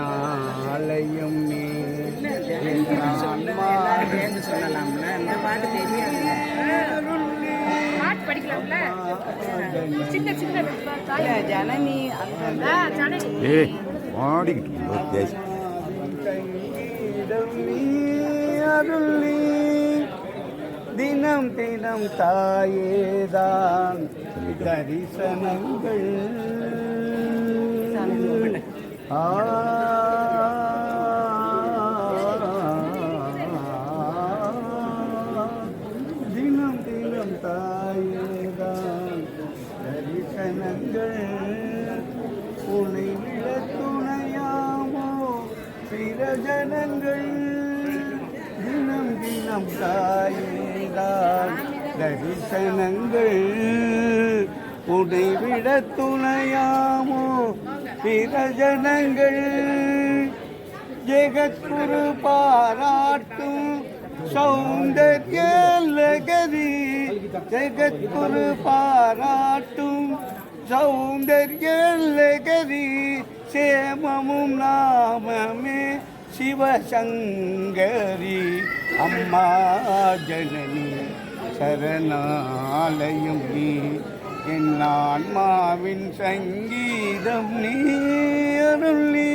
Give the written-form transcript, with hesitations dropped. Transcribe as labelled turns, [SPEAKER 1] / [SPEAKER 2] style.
[SPEAKER 1] சரணாலயம் நீ
[SPEAKER 2] சொல்லலாம்ல இந்த பாட்டு தெரியாது. பாட்டு படிக்கலாம்ல சின்ன சின்ன ஜனனி
[SPEAKER 1] அருளி தினம் தினம் தாயேதான் தரிசனங்கள் தினம் தினம் தாயேதான் தரிசனங்கள் உனை விட துணையாமோ பிற ஜனங்கள் தினம் தினம் தாயேதான் தரிசனங்கள் உனை விட துணையாமோ பிற ஜனங்கள் ஜெகத்குரு பாராட்டும் சௌந்தர்ய லகரி ஜெகத்குரு பாராட்டும் சௌந்தர்ய லகரி சேமமும் நாமமே சிவசங்கரி அம்மா ஜனனி சரணாலயம் நீ என் ஆன்மாவின் சங்கீதம் நீ அருளி